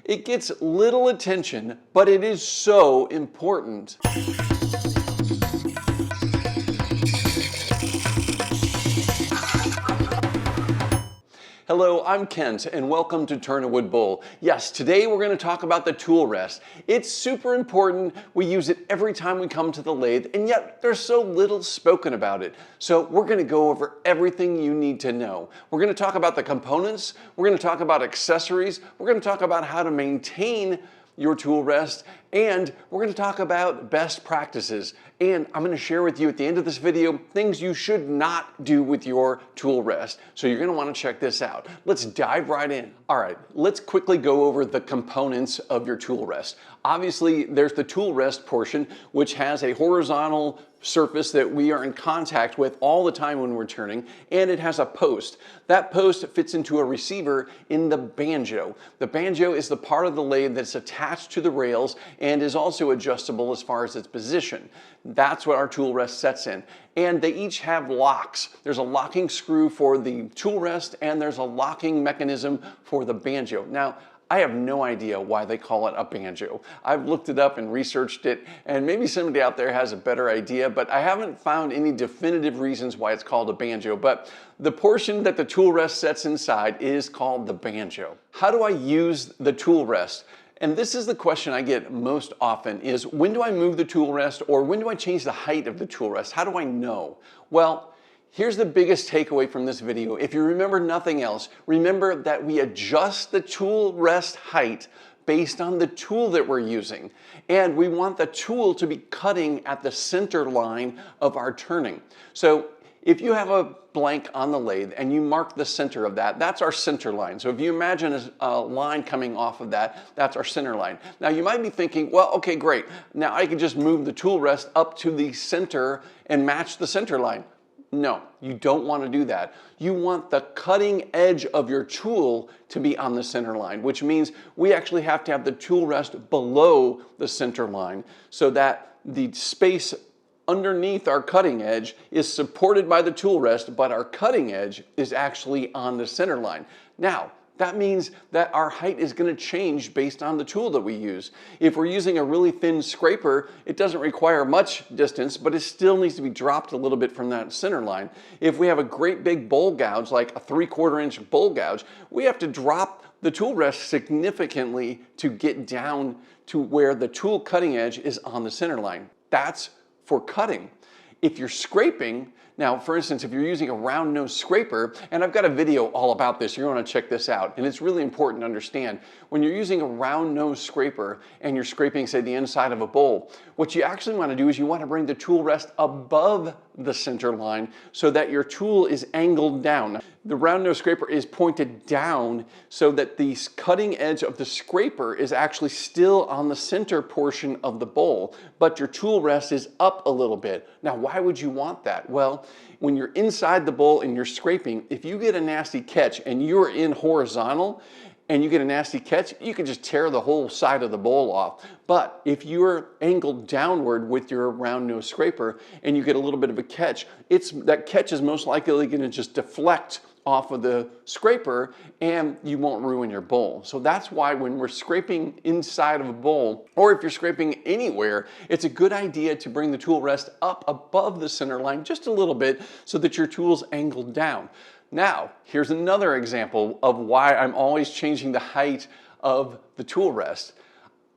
It gets little attention, but it is so important. Hello, I'm Kent and welcome to Turn a Wood Bowl. Yes, today we're going to talk about the tool rest. It's super important. We use it every time we come to the lathe, and yet there's so little spoken about it. So we're going to go over everything you need to know. We're going to talk about the components, we're going to talk about accessories, we're going to talk about how to maintain your tool rest, and we're going to talk about best practices. And I'm going to share with you at the end of this video things you should not do with your tool rest. So you're going to want to check this out. Let's dive right in. All right, let's quickly go over the components of your tool rest. Obviously, there's the tool rest portion, which has a horizontal surface that we are in contact with all the time when we're turning, and it has a post. That post fits into a receiver in the banjo. The banjo is the part of the lathe that's attached to the rails and is also adjustable as far as its position. That's what our tool rest sets in. And they each have locks. There's a locking screw for the tool rest and there's a locking mechanism for the banjo. Now, I have no idea why they call it a banjo. I've looked it up and researched it, and maybe somebody out there has a better idea, but I haven't found any definitive reasons why it's called a banjo. But the portion that the tool rest sets inside is called the banjo. How do I use the tool rest? And this is the question I get most often is, when do I move the tool rest, or when do I change the height of the tool rest? How do I know? Well, here's the biggest takeaway from this video. If you remember nothing else, remember that we adjust the tool rest height based on the tool that we're using. And we want the tool to be cutting at the center line of our turning. So if you have a blank on the lathe and you mark the center of that, that's our center line. So if you imagine a line coming off of that, that's our center line. Now you might be thinking, well, okay, great. Now I can just move the tool rest up to the center and match the center line. No, you don't want to do that. You want the cutting edge of your tool to be on the center line, which means we actually have to have the tool rest below the center line so that the space underneath our cutting edge is supported by the tool rest, but our cutting edge is actually on the center line. Now, that means that our height is going to change based on the tool that we use. If we're using a really thin scraper, it doesn't require much distance, but it still needs to be dropped a little bit from that center line. If we have a great big bowl gouge, like a 3/4 inch bowl gouge, we have to drop the tool rest significantly to get down to where the tool cutting edge is on the center line. That's for cutting. If you're scraping, now for instance, if you're using a round nose scraper, and I've got a video all about this, you're going to check this out, and it's really important to understand, when you're using a round nose scraper and you're scraping, say, the inside of a bowl, what you actually want to do is you want to bring the tool rest above the center line so that your tool is angled down. The round nose scraper is pointed down so that the cutting edge of the scraper is actually still on the center portion of the bowl, but your tool rest is up a little bit. Now, why would you want that? Well, when you're inside the bowl and you're scraping, if you get a nasty catch and you're in horizontal and you get a nasty catch, you can just tear the whole side of the bowl off. But if you're angled downward with your round nose scraper and you get a little bit of a catch, that catch is most likely going to just deflect off of the scraper and you won't ruin your bowl. So that's why when we're scraping inside of a bowl, or if you're scraping anywhere, it's a good idea to bring the tool rest up above the center line just a little bit so that your tool's angled down. Now, here's another example of why I'm always changing the height of the tool rest.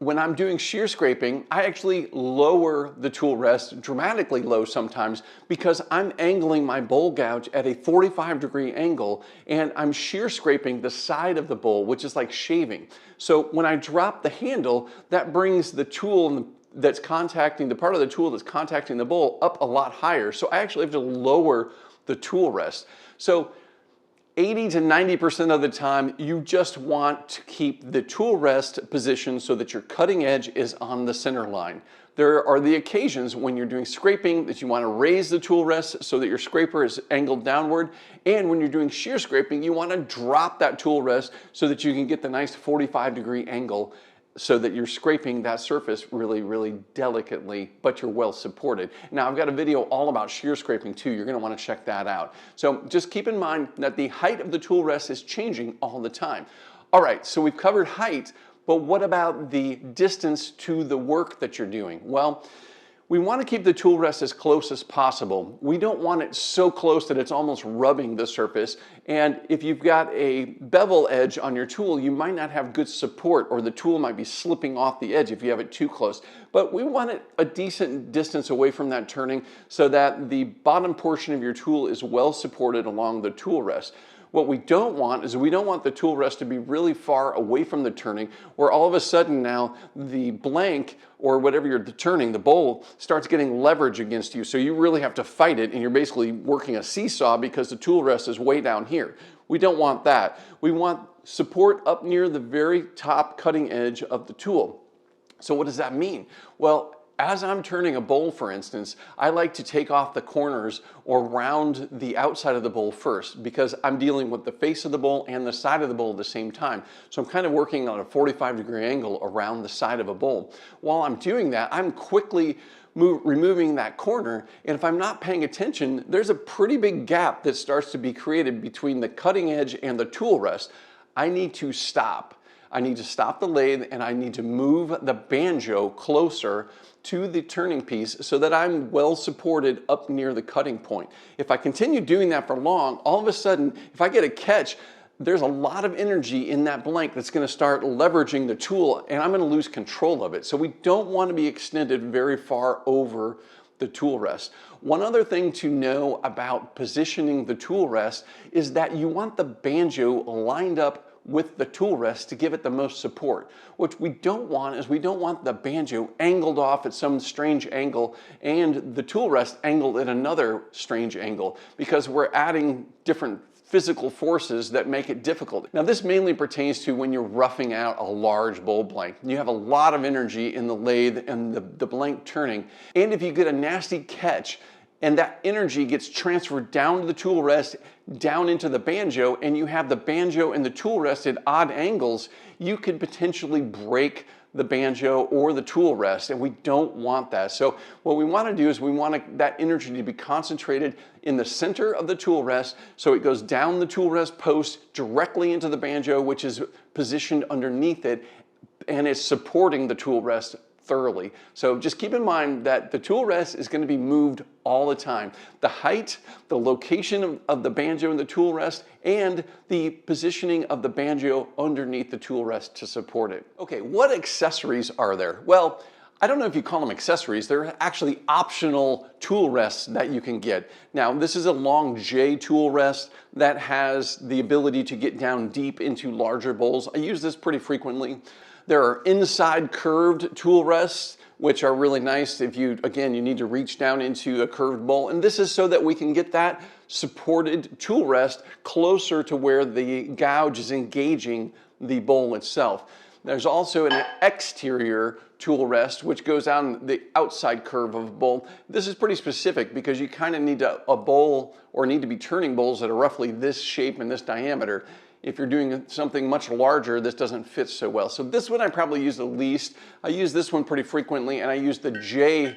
When I'm doing shear scraping, I actually lower the tool rest dramatically low sometimes because I'm angling my bowl gouge at a 45-degree angle and I'm shear scraping the side of the bowl, which is like shaving. So when I drop the handle, that brings the tool that's contacting, the part of the tool that's contacting the bowl up a lot higher. So I actually have to lower the tool rest. So 80 to 90% of the time, you just want to keep the tool rest position so that your cutting edge is on the center line. There are the occasions when you're doing scraping that you want to raise the tool rest so that your scraper is angled downward. And when you're doing shear scraping, you want to drop that tool rest so that you can get the nice 45-degree angle so that you're scraping that surface really, really delicately, but you're well supported. Now, I've got a video all about shear scraping too. You're going to want to check that out. So just keep in mind that the height of the tool rest is changing all the time. All right, so we've covered height, But what about the distance to the work that you're doing? Well, we want to keep the tool rest as close as possible. We don't want it so close that it's almost rubbing the surface. And if you've got a bevel edge on your tool, you might not have good support, or the tool might be slipping off the edge if you have it too close. But we want it a decent distance away from that turning so that the bottom portion of your tool is well supported along the tool rest. What we don't want is we don't want the tool rest to be really far away from the turning, where all of a sudden now the blank, or whatever you're turning, the bowl, starts getting leverage against you. So you really have to fight it, and you're basically working a seesaw because the tool rest is way down here. We don't want that. We want support up near the very top cutting edge of the tool. So what does that mean? Well, as I'm turning a bowl, for instance, I like to take off the corners or round the outside of the bowl first, because I'm dealing with the face of the bowl and the side of the bowl at the same time. So I'm kind of working on a 45-degree angle around the side of a bowl. While I'm doing that, I'm quickly removing that corner, and if I'm not paying attention, there's a pretty big gap that starts to be created between the cutting edge and the tool rest. I need to stop. I need to stop the lathe, and I need to move the banjo closer to the turning piece so that I'm well supported up near the cutting point. If I continue doing that for long, all of a sudden, if I get a catch, there's a lot of energy in that blank that's going to start leveraging the tool, and I'm going to lose control of it. So we don't want to be extended very far over the tool rest. One other thing to know about positioning the tool rest is that you want the banjo lined up with the tool rest to give it the most support. What we don't want is we don't want the banjo angled off at some strange angle and the tool rest angled at another strange angle, because we're adding different physical forces that make it difficult. Now, this mainly pertains to when you're roughing out a large bowl blank. You have a lot of energy in the lathe and the blank turning, and if you get a nasty catch and that energy gets transferred down to the tool rest, down into the banjo, and you have the banjo and the tool rest at odd angles, you could potentially break the banjo or the tool rest, and we don't want that. So what we want to do is we want that energy to be concentrated in the center of the tool rest, so it goes down the tool rest post directly into the banjo, which is positioned underneath it, and it's supporting the tool rest thoroughly. So just keep in mind that the tool rest is going to be moved all the time. The height, the location of the banjo and the tool rest, and the positioning of the banjo underneath the tool rest to support it. Okay, what accessories are there? Well, I don't know if you call them accessories. They're actually optional tool rests that you can get. Now, this is a long J tool rest that has the ability to get down deep into larger bowls. I use this pretty frequently. There are inside curved tool rests, which are really nice if you need to reach down into a curved bowl. And this is so that we can get that supported tool rest closer to where the gouge is engaging the bowl itself. There's also an exterior tool rest, which goes down the outside curve of a bowl. This is pretty specific because you kind of need a bowl, or need to be turning bowls that are roughly this shape and this diameter. If you're doing something much larger, this doesn't fit so well. So this one I probably use the least. I use this one pretty frequently, and I use the J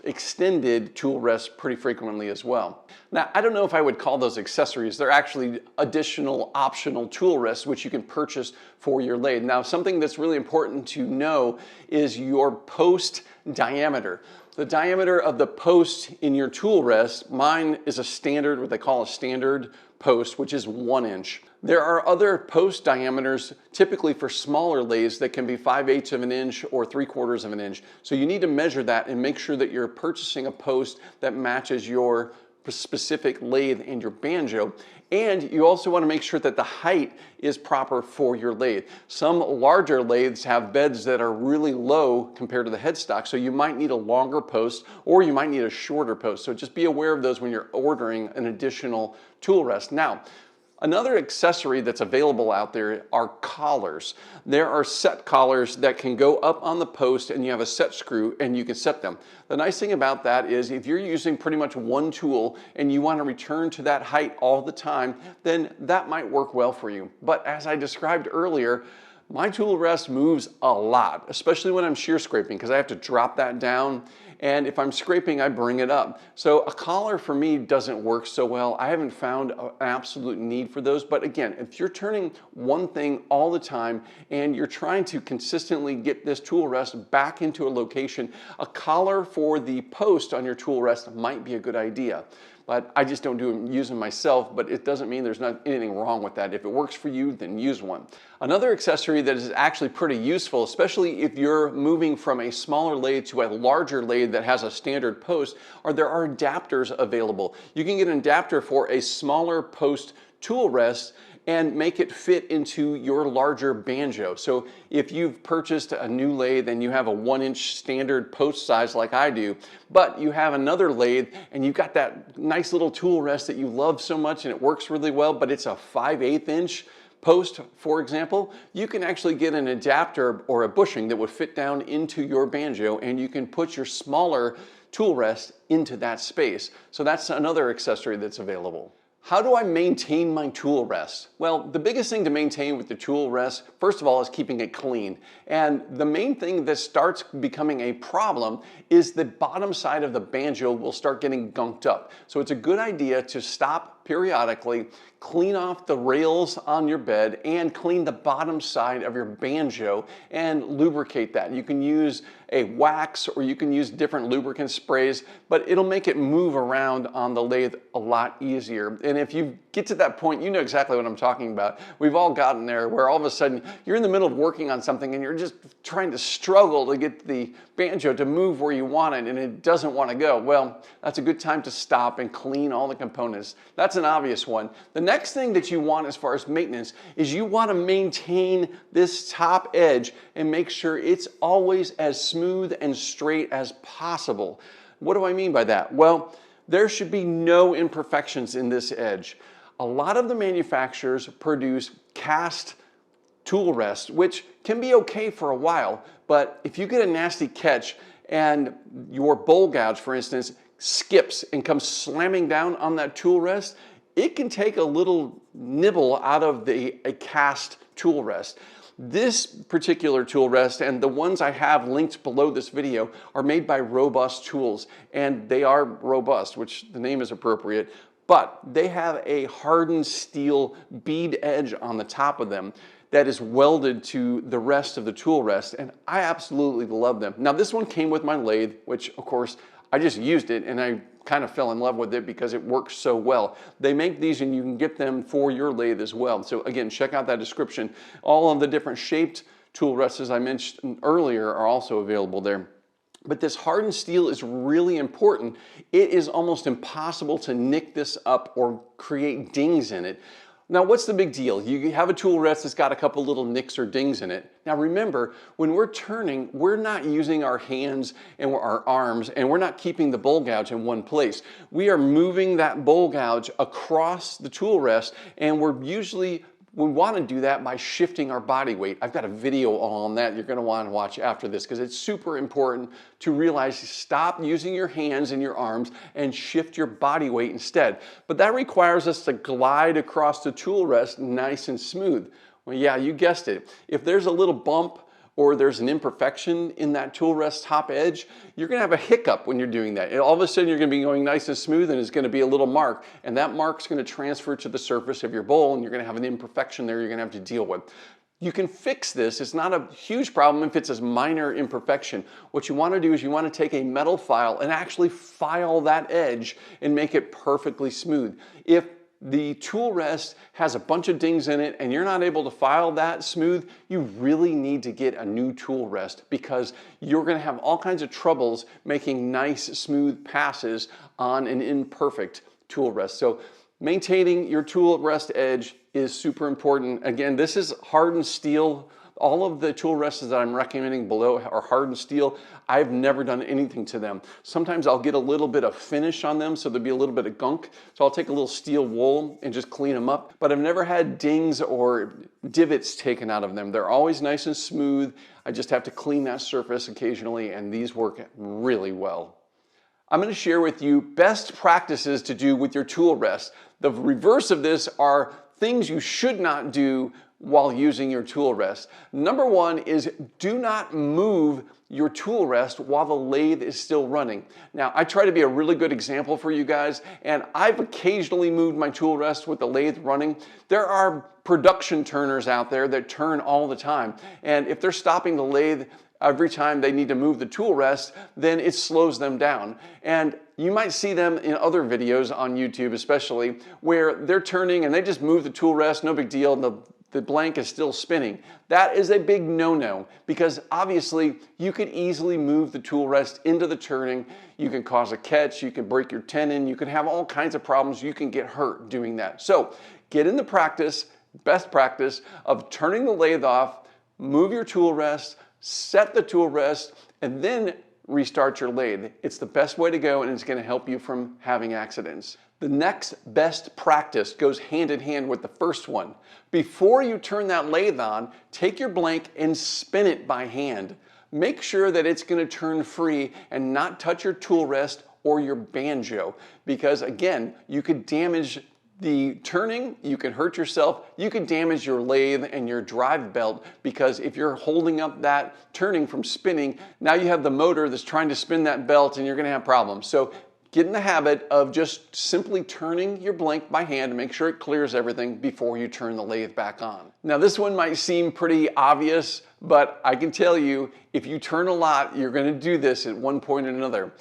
extended tool rest pretty frequently as well. Now, I don't know if I would call those accessories. They're actually additional optional tool rests which you can purchase for your lathe. Now, something that's really important to know is your post diameter. The diameter of the post in your tool rest, mine is a standard, what they call a standard post, which is 1 inch. There are other post diameters, typically for smaller lathes, that can be 5/8 of an inch or 3/4 of an inch. So you need to measure that and make sure that you're purchasing a post that matches your specific lathe and your banjo. And you also want to make sure that the height is proper for your lathe. Some larger lathes have beds that are really low compared to the headstock, so you might need a longer post or you might need a shorter post. So just be aware of those when you're ordering an additional tool rest. Now, another accessory that's available out there are collars. There are set collars that can go up on the post, and you have a set screw and you can set them. The nice thing about that is if you're using pretty much one tool and you want to return to that height all the time, then that might work well for you. But as I described earlier, My tool rest moves a lot, especially when I'm shear scraping, because I have to drop that down. And if I'm scraping, I bring it up. So a collar for me doesn't work so well. I haven't found an absolute need for those. But again, if you're turning one thing all the time and you're trying to consistently get this tool rest back into a location, a collar for the post on your tool rest might be a good idea. But I just don't use them myself, but it doesn't mean there's not anything wrong with that. If it works for you, then use one. Another accessory that is actually pretty useful, especially if you're moving from a smaller lathe to a larger lathe that has a standard post, there are adapters available. You can get an adapter for a smaller post tool rest and make it fit into your larger banjo. So if you've purchased a new lathe and you have a 1-inch standard post size like I do, but you have another lathe and you've got that nice little tool rest that you love so much and it works really well, but it's a 5/8 inch post, for example, you can actually get an adapter or a bushing that would fit down into your banjo, and you can put your smaller tool rest into that space. So that's another accessory that's available. How do I maintain my tool rest? Well, the biggest thing to maintain with the tool rest, first of all, is keeping it clean. And the main thing that starts becoming a problem is the bottom side of the banjo will start getting gunked up. So it's a good idea to stop periodically, clean off the rails on your bed, and clean the bottom side of your banjo and lubricate that. You can use a wax or you can use different lubricant sprays, but it'll make it move around on the lathe a lot easier. And if you get to that point, you know exactly what I'm talking about. We've all gotten there where all of a sudden you're in the middle of working on something and you're just trying to struggle to get the banjo to move where you want it and it doesn't want to go. Well, that's a good time to stop and clean all the components. That's an obvious one. The next thing that you want as far as maintenance is you want to maintain this top edge and make sure it's always as smooth and straight as possible. What do I mean by that? Well, there should be no imperfections in this edge. A lot of the manufacturers produce cast tool rest, which can be okay for a while, but if you get a nasty catch and your bowl gouge, for instance, skips and comes slamming down on that tool rest, it can take a little nibble out of a cast tool rest. This particular tool rest and the ones I have linked below this video are made by Robust Tools, and they are robust, which the name is appropriate, but they have a hardened steel bead edge on the top of them that is welded to the rest of the tool rest, and I absolutely love them. Now this one came with my lathe, which of course I just used it and I kind of fell in love with it because it works so well. They make these and you can get them for your lathe as well. So again, check out that description. All of the different shaped tool rests, as I mentioned earlier, are also available there. But this hardened steel is really important. It is almost impossible to nick this up or create dings in it. Now, what's the big deal? You have a tool rest that's got a couple little nicks or dings in it. Now remember, when we're turning, we're not using our hands and our arms, and we're not keeping the bowl gouge in one place. We are moving that bowl gouge across the tool rest, and we want to do that by shifting our body weight. I've got a video on that you're going to want to watch after this because it's super important to realize stop using your hands and your arms and shift your body weight instead. But that requires us to glide across the tool rest nice and smooth. Well, yeah, you guessed it. If there's a little bump or there's an imperfection in that tool rest top edge, you're gonna have a hiccup when you're doing that. And all of a sudden you're gonna be going nice and smooth and it's gonna be a little mark, and that mark's gonna transfer to the surface of your bowl and you're gonna have an imperfection there you're gonna have to deal with. You can fix this. It's not a huge problem if it's a minor imperfection. What you wanna do is you wanna take a metal file and actually file that edge and make it perfectly smooth. If the tool rest has a bunch of dings in it and you're not able to file that smooth, you really need to get a new tool rest because you're going to have all kinds of troubles making nice smooth passes on an imperfect tool rest. So maintaining your tool rest edge is super important. Again, this is hardened steel. All of the tool rests that I'm recommending below are hardened steel. I've never done anything to them. Sometimes I'll get a little bit of finish on them, so there'll be a little bit of gunk. So I'll take a little steel wool and just clean them up. But I've never had dings or divots taken out of them. They're always nice and smooth. I just have to clean that surface occasionally, and these work really well. I'm going to share with you best practices to do with your tool rest. The reverse of this are things you should not do while using your tool rest. Number one is do not move your tool rest while the lathe is still running. Now, I try to be a really good example for you guys, and I've occasionally moved my tool rest with the lathe running. There are production turners out there that turn all the time, and if they're stopping the lathe every time they need to move the tool rest, then it slows them down. And you might see them in other videos on YouTube especially, where they're turning and they just move the tool rest, no big deal, the blank is still spinning. That is a big no-no, because obviously you could easily move the tool rest into the turning. You can cause a catch, you can break your tenon, you can have all kinds of problems, you can get hurt doing that. So get in the practice, best practice of turning the lathe off, move your tool rest, set the tool rest, and then restart your lathe. It's the best way to go, and it's going to help you from having accidents. The next best practice goes hand in hand with the first one. Before you turn that lathe on, take your blank and spin it by hand. Make sure that it's going to turn free and not touch your tool rest or your banjo, because again, you could damage the turning, you can hurt yourself, you can damage your lathe and your drive belt, because if you're holding up that turning from spinning, now you have the motor that's trying to spin that belt and you're gonna have problems. So get in the habit of just simply turning your blank by hand to make sure it clears everything before you turn the lathe back on. Now this one might seem pretty obvious, but I can tell you, if you turn a lot, you're gonna do this at one point or another.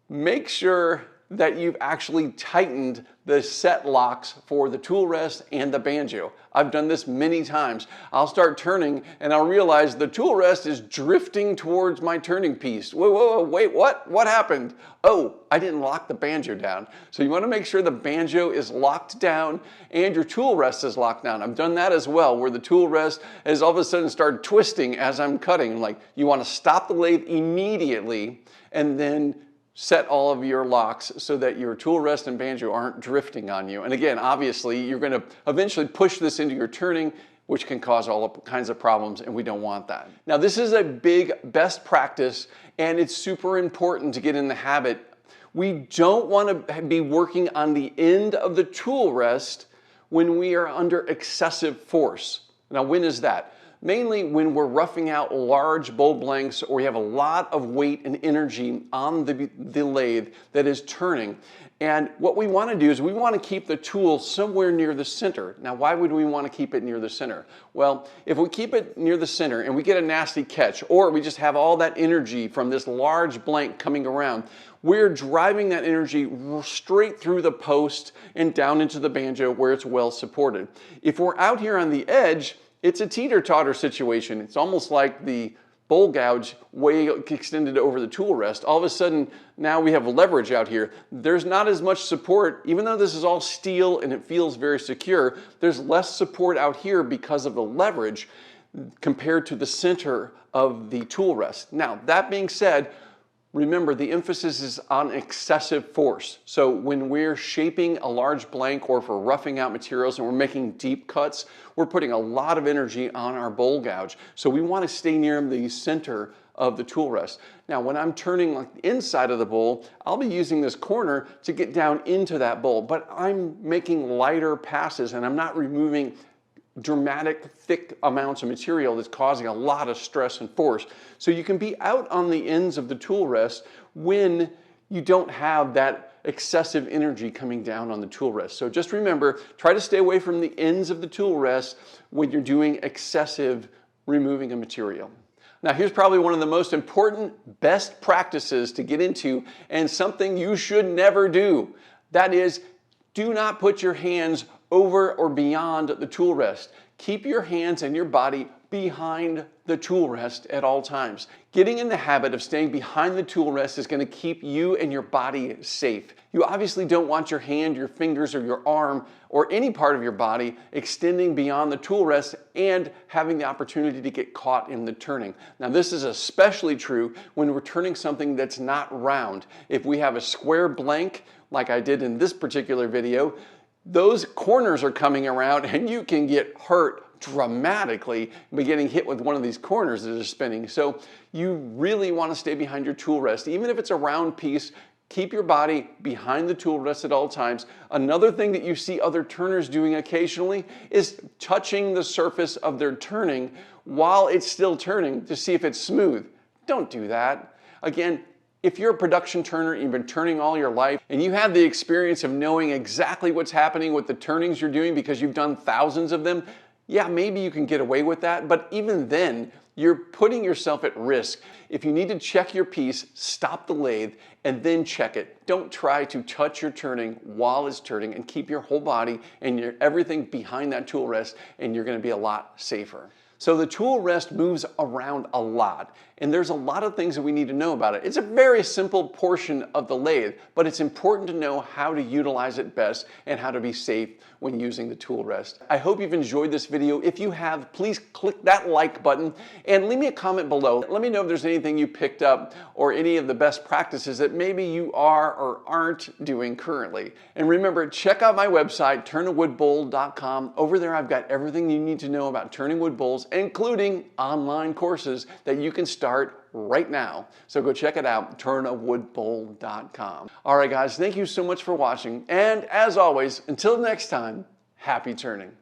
Make sure that you've actually tightened the set locks for the tool rest and the banjo. I've done this many times. I'll start turning and I'll realize the tool rest is drifting towards my turning piece. Whoa, whoa, whoa, wait, what? What happened? Oh, I didn't lock the banjo down. So you want to make sure the banjo is locked down and your tool rest is locked down. I've done that as well, where the tool rest has all of a sudden started twisting as I'm cutting. Like, you want to stop the lathe immediately and then set all of your locks so that your tool rest and banjo aren't drifting on you. And again, obviously, you're going to eventually push this into your turning, which can cause all kinds of problems, and we don't want that. Now, this is a big best practice, and it's super important to get in the habit. We don't want to be working on the end of the tool rest when we are under excessive force. Now, when is that? Mainly when we're roughing out large bowl blanks, or we have a lot of weight and energy on the lathe that is turning. And what we want to do is we want to keep the tool somewhere near the center. Now, why would we want to keep it near the center? Well, if we keep it near the center and we get a nasty catch, or we just have all that energy from this large blank coming around, we're driving that energy straight through the post and down into the banjo where it's well supported. If we're out here on the edge, it's a teeter-totter situation. It's almost like the bowl gouge way extended over the tool rest. All of a sudden, now we have leverage out here. There's not as much support, even though this is all steel and it feels very secure, there's less support out here because of the leverage compared to the center of the tool rest. Now, that being said, remember, the emphasis is on excessive force. So when we're shaping a large blank, or if we're roughing out materials and we're making deep cuts, we're putting a lot of energy on our bowl gouge. So we want to stay near the center of the tool rest. Now, when I'm turning like the inside of the bowl, I'll be using this corner to get down into that bowl, but I'm making lighter passes and I'm not removing dramatic, thick amounts of material that's causing a lot of stress and force. So you can be out on the ends of the tool rest when you don't have that excessive energy coming down on the tool rest. So just remember, try to stay away from the ends of the tool rest when you're doing excessive removing of material. Now, here's probably one of the most important best practices to get into, and something you should never do. That is, do not put your hands over or beyond the tool rest. Keep your hands and your body behind the tool rest at all times. Getting in the habit of staying behind the tool rest is going to keep you and your body safe. You obviously don't want your hand, your fingers, or your arm, or any part of your body extending beyond the tool rest and having the opportunity to get caught in the turning. Now, this is especially true when we're turning something that's not round. If we have a square blank, like I did in this particular video, those corners are coming around and you can get hurt dramatically by getting hit with one of these corners that are spinning. So you really want to stay behind your tool rest. Even if it's a round piece, Keep your body behind the tool rest at all times. Another thing that you see other turners doing occasionally is touching the surface of their turning while it's still turning to see if it's smooth. Don't do that. Again, if you're a production turner, you've been turning all your life, and you have the experience of knowing exactly what's happening with the turnings you're doing because you've done thousands of them, yeah, maybe you can get away with that, but even then, you're putting yourself at risk. If you need to check your piece, stop the lathe and then check it. Don't try to touch your turning while it's turning, and keep your whole body and everything behind that tool rest, and you're going to be a lot safer. So the tool rest moves around a lot, and there's a lot of things that we need to know about it. It's a very simple portion of the lathe, but it's important to know how to utilize it best and how to be safe when using the tool rest. I hope you've enjoyed this video. If you have, please click that like button and leave me a comment below. Let me know if there's anything you picked up or any of the best practices that maybe you are or aren't doing currently. And remember, check out my website, turnawoodbowl.com. Over there, I've got everything you need to know about turning wood bowls, including online courses that you can start right now. So go check it out, turnawoodbowl.com. All right, guys, thank you so much for watching. And as always, until next time, happy turning.